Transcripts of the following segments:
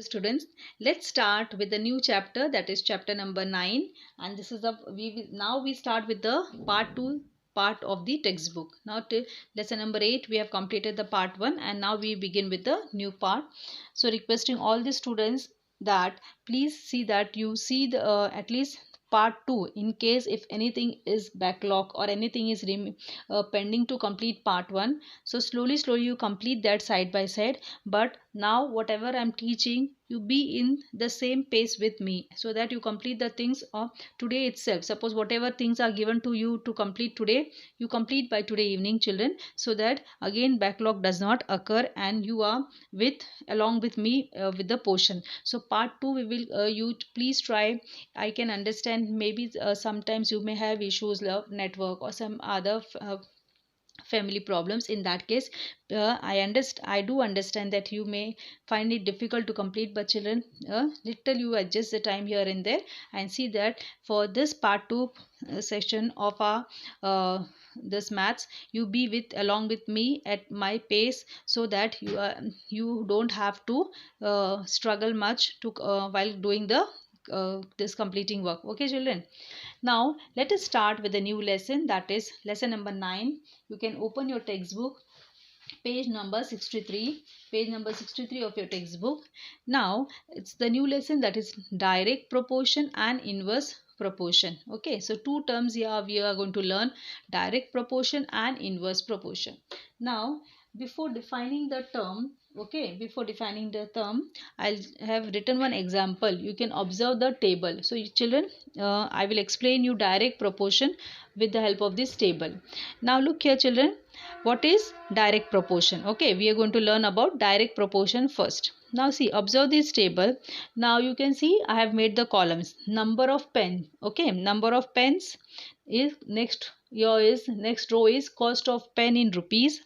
Hello students, let's start with the new chapter, that is chapter number 9, and this is we start with the part 2 part of the textbook. Now till lesson number 8 we have completed the part 1 and now we begin with the new part. So requesting all the students that please see that you see the at least part 2 in case if anything is backlog or anything is pending to complete part 1. So slowly you complete that side by side, but now whatever I'm teaching you be in the same pace with me so that you complete the things of today itself. Suppose whatever things are given to you to complete today, you complete by today evening, children, so that again backlog does not occur and you are with along with me with the portion. So part 2 we will you please try. I can understand maybe sometimes you may have issues of network or some other family problems. In that case I do understand that you may find it difficult to complete, but children, little you adjust the time here and there and see that for this part 2 session of our this maths, you be with along with me at my pace so that you don't have to struggle much to while doing the this completing work. Okay children, now let us start with a new lesson, that is lesson number 9. You can open your textbook, page number 63, page number 63 of your textbook. Now it's the new lesson, that is direct proportion and inverse proportion. Okay, so two terms here we are going to learn, direct proportion and inverse proportion. Now before defining the term, I'll have written one example. You can observe the table. So children, I will explain you direct proportion with the help of this table. Now look here children, what is direct proportion? Okay, we are going to learn about direct proportion first. Now see, observe this table. Now you can see I have made the columns, number of pen. Okay, number of pens is next row is cost of pen in rupees.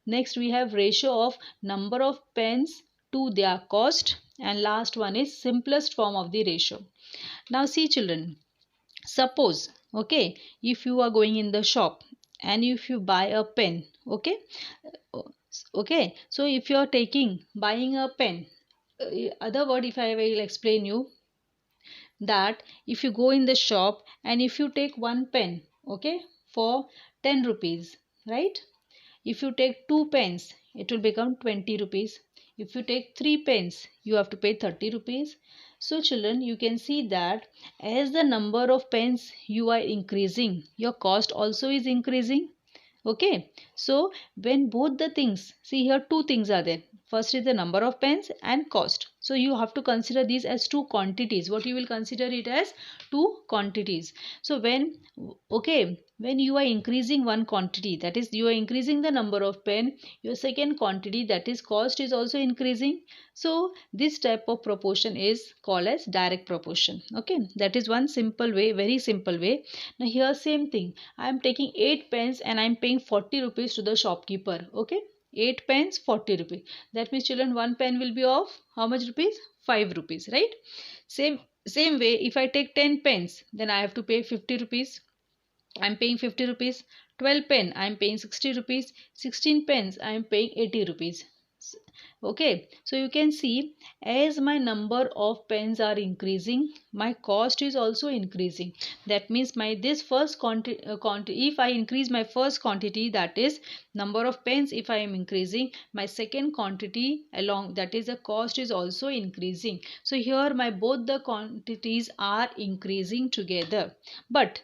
Next we have ratio of number of pens to their cost, and last one is simplest form of the ratio. Now see children, suppose, okay, if you are going in the shop and if you buy a pen, okay, so if you are buying a pen, other word if I will explain you that if you go in the shop and if you take one pen, okay, for 10 rupees, right? If you take 2 pens, it will become 20 rupees. If you take 3 pens, you have to pay 30 rupees. So children, you can see that as the number of pens you are increasing, your cost also is increasing. Okay, so when both the things, see here two things are there. First is the number of pens and cost. So you have to consider these as two quantities. What you will consider it as two quantities. So when you are increasing one quantity, that is you are increasing the number of pen, your second quantity, that is cost, is also increasing. So this type of proportion is called as direct proportion. Okay, that is one simple way, very simple way. Now here same thing, I am taking 8 pens and I am paying 40 rupees to the shopkeeper. Okay, 8 pens 40 rupees. That means children, one pen will be of how much rupees? 5 rupees, right? Same way, if I take 10 pens, then I have to pay 50 rupees. I am paying 50 rupees. 12 pen, I am paying 60 rupees. 16 pens, I am paying 80 rupees. Okay, so you can see as my number of pens are increasing, my cost is also increasing. That means this first quantity, if I increase my first quantity, that is number of pens, if I am increasing, my second quantity along, that is the cost, is also increasing. So here my both the quantities are increasing together. But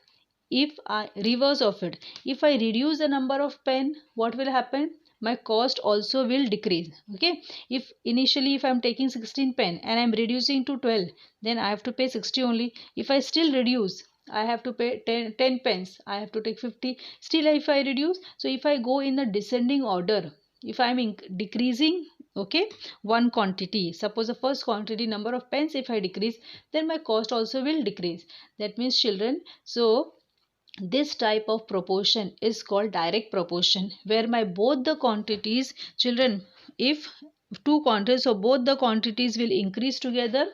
if I reverse of it, if I reduce the number of pen, what will happen? My cost also will decrease. Okay, if initially if I am taking 16 pen and I am reducing to 12, then I have to pay 60 only. If I still reduce, I have to pay 10 pens, I have to take 50. Still if I reduce, so if I go in the descending order, if I am decreasing, okay, one quantity, suppose the first quantity number of pens if I decrease, then my cost also will decrease. That means children, so this type of proportion is called direct proportion, where my both the quantities, children, if two quantities, so both the quantities will increase together.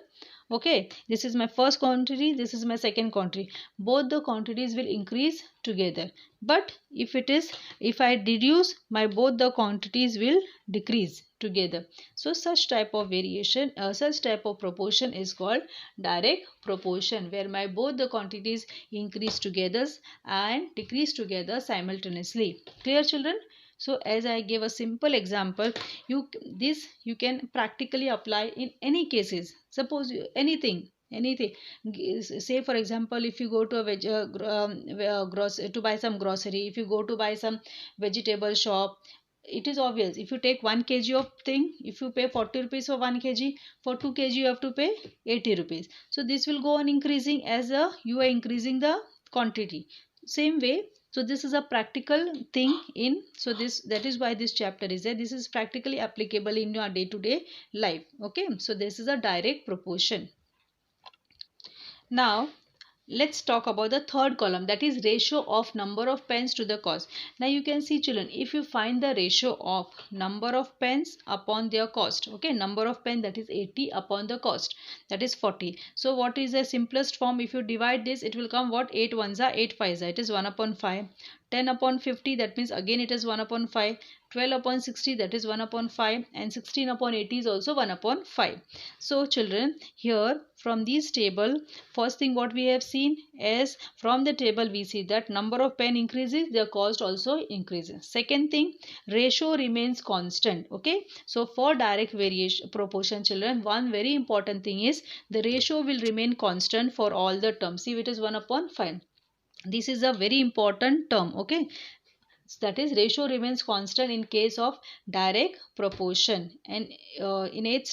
Okay, this is my first quantity, this is my second quantity, both the quantities will increase together. But if I reduce, my both the quantities will decrease. together. So such type of variation, such type of proportion is called direct proportion, where my both the quantities increase together and decrease together simultaneously. Clear, children? So as I gave a simple example, you can practically apply in any cases. Suppose anything, say for example, if you go to a to buy some grocery, if you go to buy some vegetable shop, it is obvious, if you take 1 kg of thing, if you pay 40 rupees for 1 kg, for 2 kg you have to pay 80 rupees. So this will go on increasing as you are increasing the quantity. Same way, so this is a practical thing in, so this, that is why this chapter is there. This is practically applicable in your day to day life. Okay, so this is a direct proportion. Now let's talk about the third column, that is ratio of number of pens to the cost. Now you can see, children, if you find the ratio of number of pens upon their cost, okay, number of pen, that is 80 upon the cost, that is 40. So what is the simplest form? If you divide this, it will come what? 8 ones are 8 fives are, it is 1 upon 5. 10 upon 50, that means again it is 1 upon 5. 12 upon 60, that is 1 upon 5, and 16 upon 80 is also 1 upon 5. So children, here from this table, first thing what we have seen is, from the table we see that number of pen increases, their cost also increases. Second thing, ratio remains constant. Okay, so for direct variation proportion, children, one very important thing is the ratio will remain constant for all the terms. See, it is 1 upon 5. This is a very important term. Okay, that is ratio remains constant in case of direct proportion. And in 8th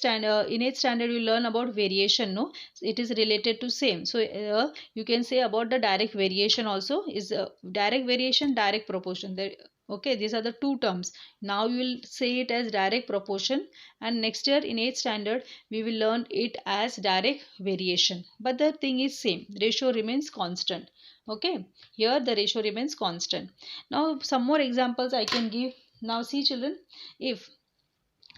standard you learn about variation, no? It is related to same. So you can say about the direct variation also is direct variation, direct proportion. Okay, these are the two terms. Now you will say it as direct proportion, and next year in 8th standard we will learn it as direct variation, but the thing is same, ratio remains constant. Okay, here the ratio remains constant. Now some more examples I can give. Now see, children, if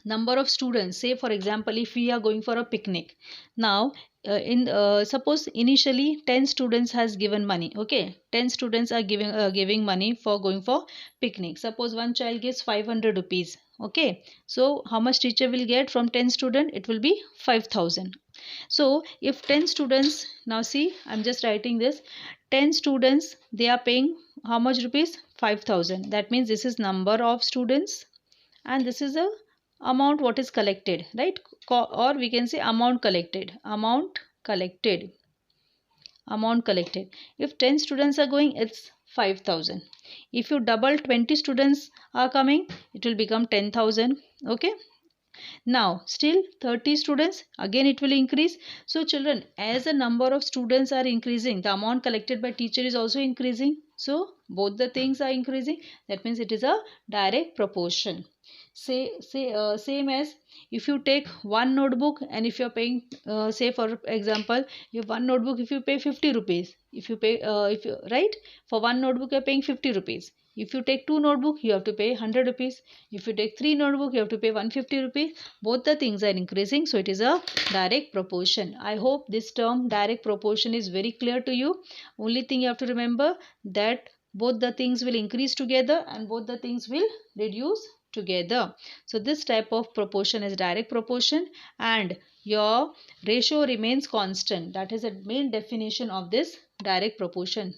number of students, say for example, if we are going for a picnic, now in suppose initially 10 students has given money. Okay, 10 students are giving money for going for picnic. Suppose one child gives 500 rupees. Okay, so how much teacher will get from 10 student? It will be 5000. So if 10 students, now see, I'm just writing this, 10 students, they are paying how much rupees? 5000. That means this is number of students and this is the amount what is collected, right? Or we can say amount collected. If 10 students are going, it's 5000. If you double, 20 students are coming, it will become 10,000. Okay, now still 30 students, again it will increase. So children, as the number of students are increasing, the amount collected by teacher is also increasing. So both the things are increasing. That means it is a direct proportion. Same as if you take one notebook, and if you're paying say for example, you have one notebook, if you pay 50 rupees, if you pay if you right, for one notebook you're paying 50 rupees. If you take two notebook, you have to pay 100 rupees. If you take three notebook, you have to pay 150 rupees. Both the things are increasing, so it is a direct proportion. I hope this term direct proportion is very clear to you. Only thing you have to remember, that both the things will increase together and both the things will reduce together. So this type of proportion is direct proportion, and your ratio remains constant. That is the main definition of this direct proportion.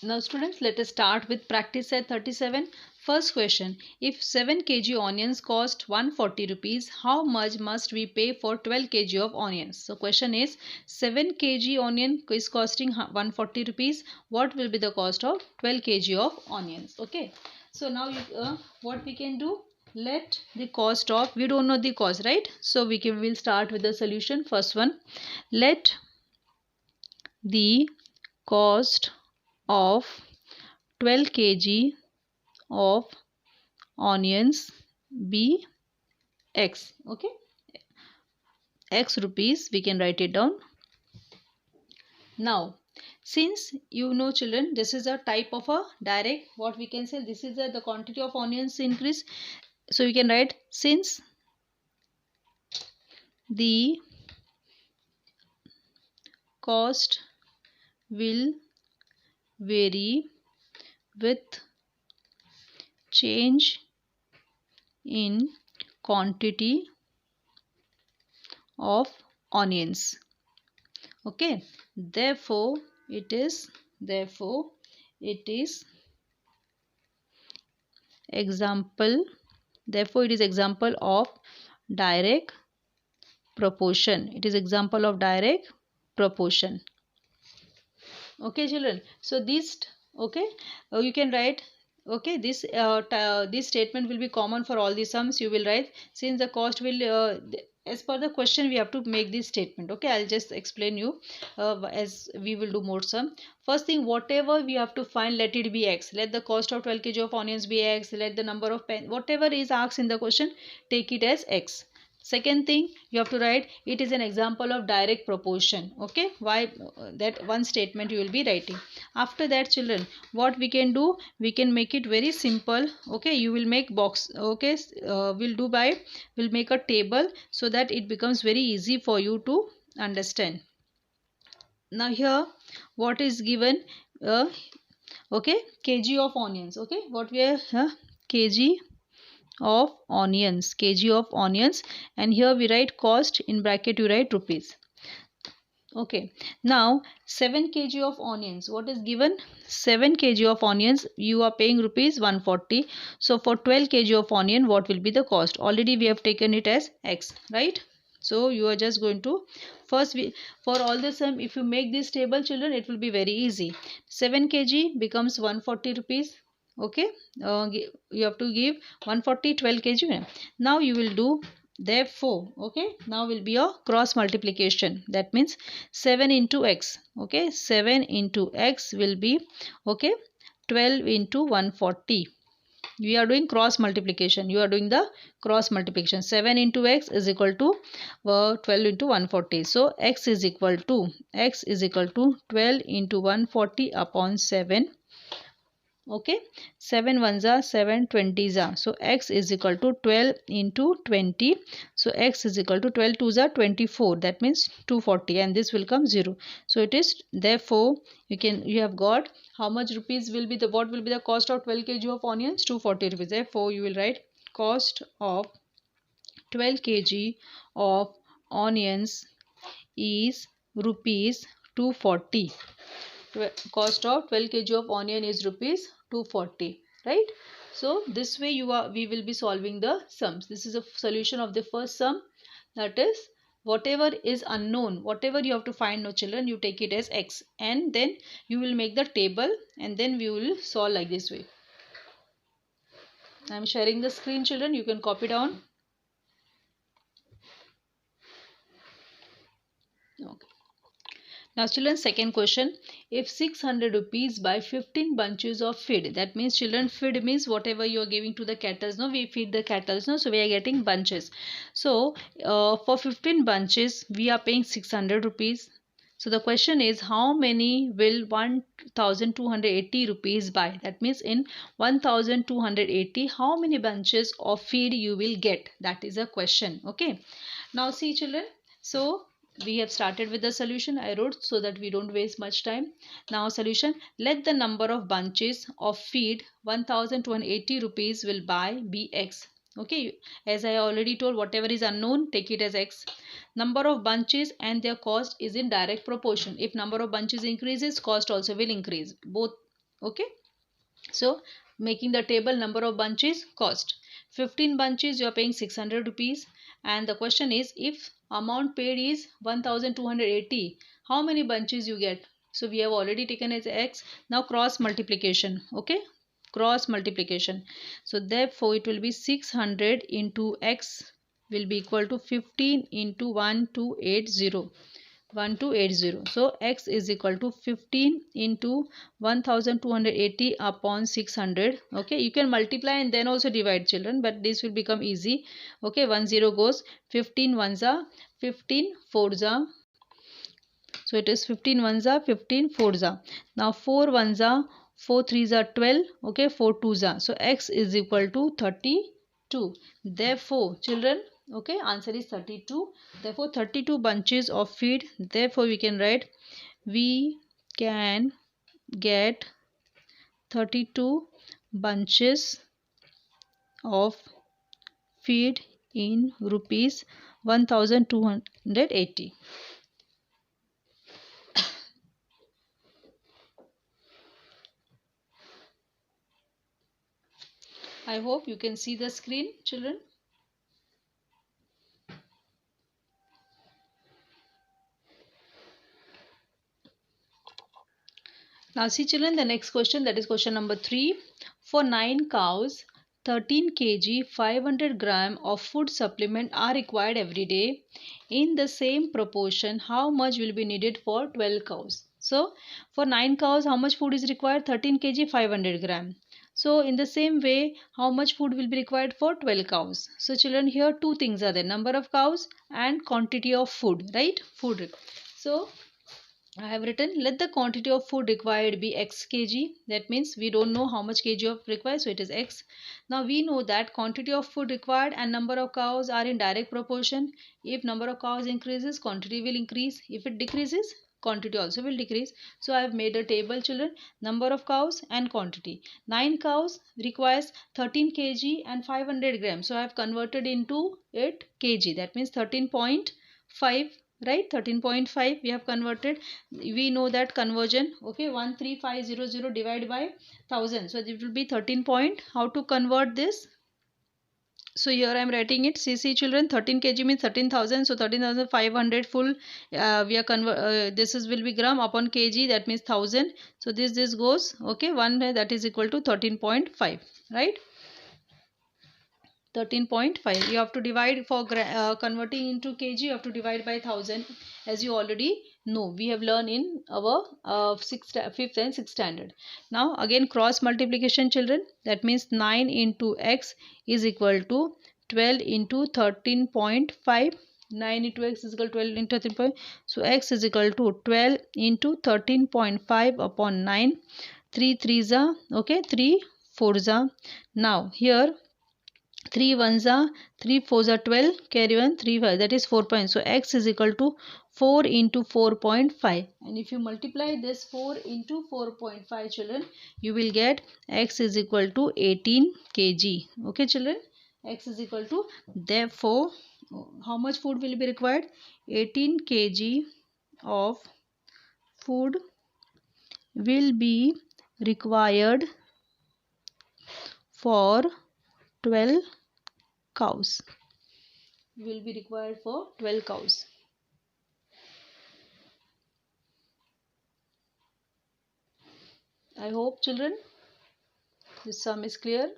Now students, let us start with practice set 37. First question, if 7 kg onions cost 140 rupees, how much must we pay for 12 kg of onions? So question is, 7 kg onion is costing 140 rupees. What will be the cost of 12 kg of onions? Okay, so now what we can do, let the cost of, we don't know the cost, right? So we'll start with the solution. First one, let the cost of 12 kg of onions be x. Okay, x rupees, we can write it down. Now since you know children, this is a type of a direct, what we can say, this is the quantity of onions increase, so you can write, since the cost will vary with change in quantity of onions. Okay, therefore it is example, therefore it is example of direct proportion. It is example of direct proportion. Okay children, so this, okay, you can write, okay, this statement will be common for all the sums. You will write, since the cost will as per the question we have to make this statement. Okay, I'll just explain you as we will do more sum. First thing, whatever we have to find, let it be x. Let the cost of 12 kg of onions be x. Let the number of pen, whatever is asked in the question, take it as x. Second thing, you have to write, it is an example of direct proportion. Okay, why that one statement you will be writing. After that children, what we can do, we can make it very simple. Okay, you will make box. Okay, we'll make a table so that it becomes very easy for you to understand. Now here what is given, okay, kg of onions. Okay, what we are, kg of onions, and here we write cost, in bracket you write rupees. Okay, now 7 kg of onions, what is given? 7 kg of onions, you are paying rupees 140. So for 12 kg of onion, what will be the cost? Already we have taken it as x, right? So you are just going to, first for all the sum, if you make this table children, it will be very easy. 7 kg becomes 140 rupees. Okay, you have to give 140, 12 kg. Now you will do, therefore, okay, now will be a cross multiplication. That means 7 into x. Okay, 7 into x will be, okay, 12 into 140. We are doing cross multiplication. You are doing the cross multiplication. 7 into x is equal to 12 into 140. So x is equal to 12 into 140 upon 7. Okay, 7 ones are 7 20s are, so x is equal to 12 into 20. So x is equal to 12 2s are 24, that means 240, and this will come 0. So it is, therefore you have got how much rupees will be the, what will be the cost of 12 kg of onions? 240 rupees. Therefore you will write cost of 12 kg of onions is rupees 240. Cost of 12 kg of onion is rupees 240, right? So this way we will be solving the sums. This is a solution of the first sum, that is whatever is unknown, whatever you have to find, no children, you take it as x, and then you will make the table, and then we will solve like this way. I am sharing the screen children, you can copy down. Okay. Now children, second question, if 600 rupees buy 15 bunches of feed, that means children, feed means whatever you are giving to the cattle, no, we feed the cattle, no, so we are getting bunches. So for 15 bunches we are paying 600 rupees. So the question is, how many will 1280 rupees buy? That means in 1280, how many bunches of feed you will get? That is a question. Okay, now see children, so we have started with the solution. I wrote so that we don't waste much time. Now solution, let the number of bunches of feed 1280 rupees will buy be x. Okay, as I already told, whatever is unknown, take it as x. Number of bunches and their cost is in direct proportion. If number of bunches increases, cost also will increase, both. Okay, so making the table, number of bunches, cost. 15 bunches you are paying 600 rupees, and the question is, if amount paid is 1280, how many bunches you get? So we have already taken as x. Now cross multiplication. Okay, cross multiplication. So therefore it will be 600 into x will be equal to 15 into 1280. 1280. So x is equal to 15 into 1280 upon 600. Okay, you can multiply and then also divide children, but this will become easy. Okay, 10 goes, 15 ones are 15 fours are, so it is 15 ones are 15 fours are. Now 4 ones are 4 threes are 12. Okay, 4 twos are, so x is equal to 32. Therefore children, okay, answer is 32. Therefore 32 bunches of feed. Therefore we can write, we can get 32 bunches of feed in rupees 1280. I hope you can see the screen, children. Now see children, the next question, that is question number 3. For 9 cows, 13 kg 500 gram of food supplement are required every day. In the same proportion, how much will be needed for 12 cows? So for 9 cows, how much food is required? 13 kg 500 gram. So in the same way, how much food will be required for 12 cows? So children, here two things are there, number of cows and quantity of food, right? Food. So I have written, let the quantity of food required be x kg. That means we don't know how much kg of required, so it is x. Now we know that quantity of food required and number of cows are in direct proportion. If number of cows increases, quantity will increase. If it decreases, quantity also will decrease. So I have made a table, children, number of cows and quantity. 9 cows requires 13 kg and 500 grams. So I have converted into it kg. That means 13.5, right? 13.5 we have converted. We know that conversion, okay, 13500 divided by 1000, so it will be 13 point. How to convert this? So here I am writing it. See children, 13 kg means 13,000, so 13,500 full, we are this is will be gram upon kg, that means 1000. So this goes, okay, 1 that is equal to 13.5, right? 13.5. You have to divide for converting into kg, you have to divide by 1000, as you already know. We have learned in our 5th and 6th standard. Now again cross multiplication, children. That means 9 into x is equal to 12 into 13.5. 9 into x is equal to 12 into 13. So x is equal to 12 into 13.5 upon 9. 3 3s are, okay, 3 4s are. Now here 3 ones are 3 fours are 12, carry 1 3 5, that is 4 points. So x is equal to 4 into 4.5, and if you multiply this 4 into 4.5, children, you will get x is equal to 18 kg. Okay children, x is equal to, therefore how much food will be required? 18 kg of food will be required for 12 cows. Will be required for 12 cows. I hope children this sum is clear.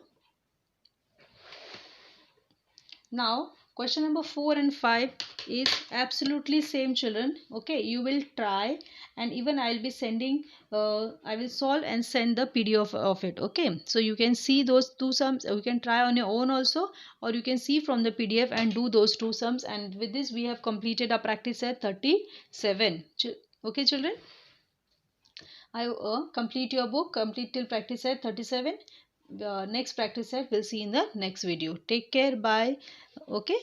Now question number 4 and 5 is absolutely same, children. Okay, you will try, and even I will be sending, I will solve and send the PDF of it. Okay, so you can see those two sums. You can try on your own also, or you can see from the PDF and do those two sums. And with this we have completed our practice set 37. Okay children, I complete your book, complete till practice set 37. Next practice set we'll see in the next video. Take care, bye. Okay.